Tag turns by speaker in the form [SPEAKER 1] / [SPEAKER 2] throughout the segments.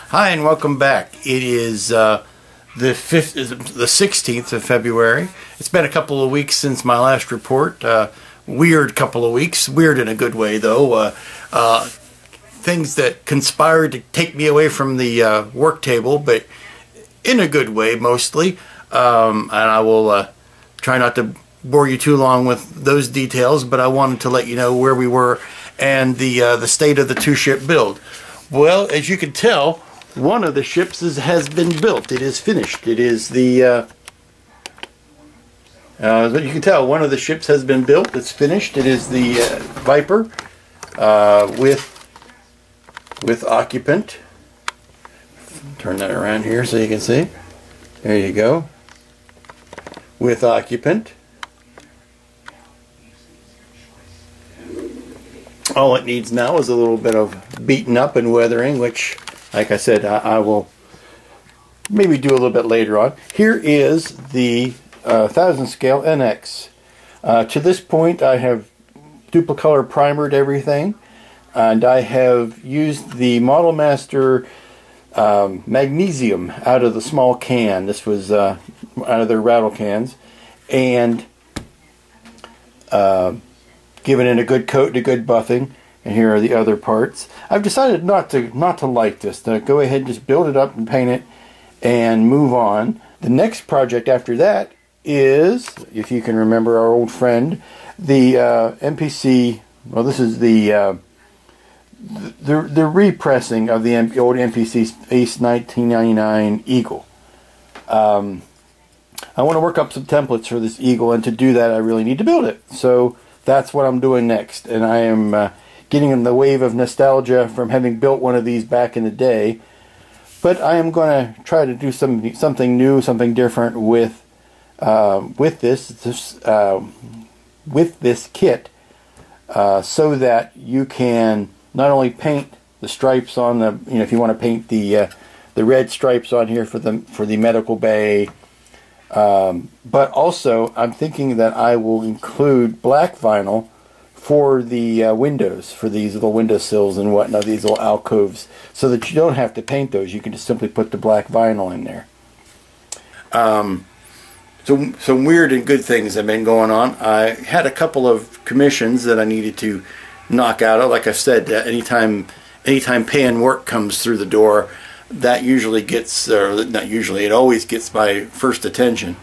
[SPEAKER 1] Hi and welcome back. It is the 16th of February. It's been a couple of weeks since my last report. Weird couple of weeks. Weird in a good way, though. Things that conspired to take me away from the work table, but in a good way mostly. And I will try not to bore you too long with those details, but I wanted to let you know where we were and the state of the two-ship build. Well, as you can tell, one of the ships has been built. It is finished. It is the, as you can tell, one of the ships has been built. It's finished. It is the Viper with occupant. Turn that around here so you can see. There you go. With occupant. All it needs now is a little bit of beaten up and weathering, which, like I said, I will maybe do a little bit later on. Here is the 1000 scale NX. To this point, I have duplicolor primered everything, and I have used the Model Master magnesium out of the small can. This was out of their rattle cans, and given it a good coat and a good buffing. And here are the other parts. I've decided not to like this. To go ahead and just build it up and paint it and move on. The next project after that is, if you can remember our old friend, the MPC. Well, this is the repressing of the old MPC Space 1999 Eagle. I want to work up some templates for this Eagle, and to do that, I really need to build it. So that's what I'm doing next, and I am getting in the wave of nostalgia from having built one of these back in the day. But I am going to try to do something new, something different with this kit, so that you can not only paint the stripes on the, if you want to paint the red stripes on here for the medical bay. But also, I'm thinking that I will include black vinyl for the windows, for these little windowsills and whatnot, these little alcoves, so that you don't have to paint those. You can just simply put the black vinyl in there. So some weird and good things have been going on. I had a couple of commissions that I needed to knock out. Like I said, anytime paying work comes through the door, that usually gets, or not usually, it always gets my first attention.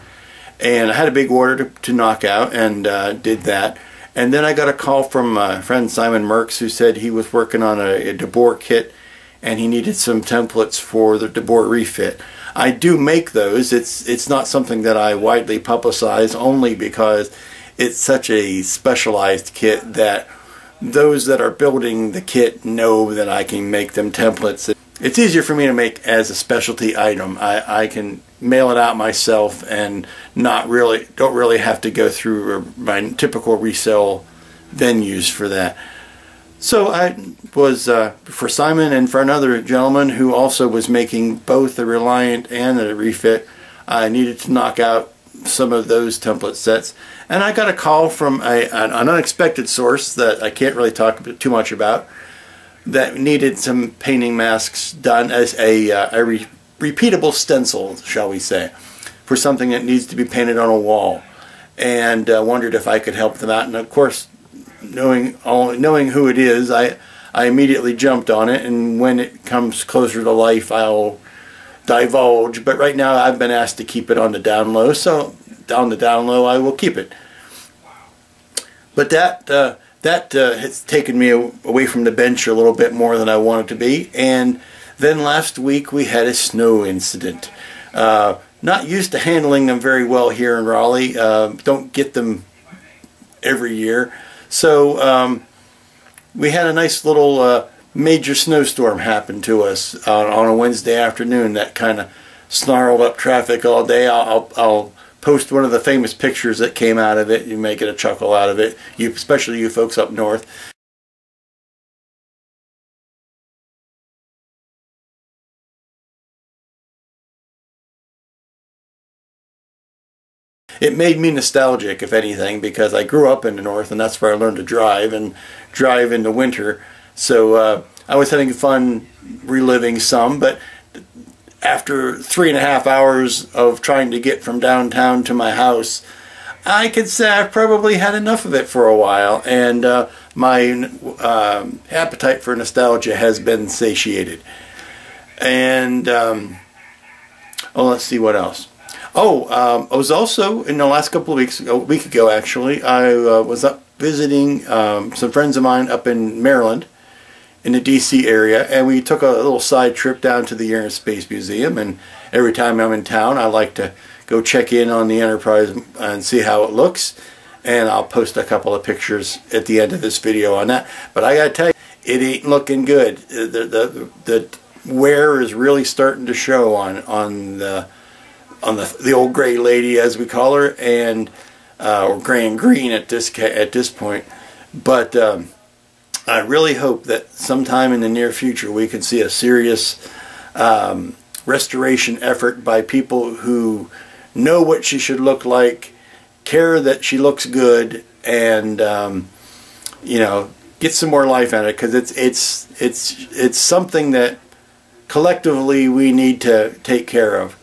[SPEAKER 1] And I had a big order to knock out, and did that. And then I got a call from my friend Simon Merckx, who said he was working on a DeBoer kit, and he needed some templates for the DeBoer refit. I do make those. It's not something that I widely publicize, only because it's such a specialized kit that those that are building the kit know that I can make them templates. It's easier for me to make as a specialty item. I can mail it out myself and don't really have to go through my typical resale venues for that. So I was, for Simon and for another gentleman who also was making both the Reliant and the refit, I needed to knock out some of those template sets. And I got a call from an unexpected source that I can't really talk too much about, that needed some painting masks done as a repeatable stencil, shall we say, for something that needs to be painted on a wall, and wondered if I could help them out. And of course, knowing who it is, I immediately jumped on it, and when it comes closer to life, I'll divulge. But right now, I've been asked to keep it on the down low, so on the down low, I will keep it. But that has taken me away from the bench a little bit more than I wanted to be. And then last week we had a snow incident. Not used to handling them very well here in Raleigh. Don't get them every year. So we had a nice little major snowstorm happen to us on a Wednesday afternoon that kind of snarled up traffic all day. I'll post one of the famous pictures that came out of it. You may get a chuckle out of it, especially you folks up north. It made me nostalgic, if anything, because I grew up in the north, and that's where I learned to drive, and drive in the winter. So I was having fun reliving some, but after 3.5 hours of trying to get from downtown to my house, I could say I've probably had enough of it for a while, and my appetite for nostalgia has been satiated. And let's see what else. I was also, in the last couple of weeks, a week ago actually, I was up visiting some friends of mine up in Maryland, in the DC area, and we took a little side trip down to the Air and Space Museum. And every time I'm in town, I like to go check in on the Enterprise and see how it looks, and I'll post a couple of pictures at the end of this video on that. But I gotta tell you, it ain't looking good. The wear is really starting to show on the old gray lady, as we call her, and or gray and green at this point. But I really hope that sometime in the near future we can see a serious restoration effort by people who know what she should look like, care that she looks good, and you know, get some more life out of it, because it's something that collectively we need to take care of.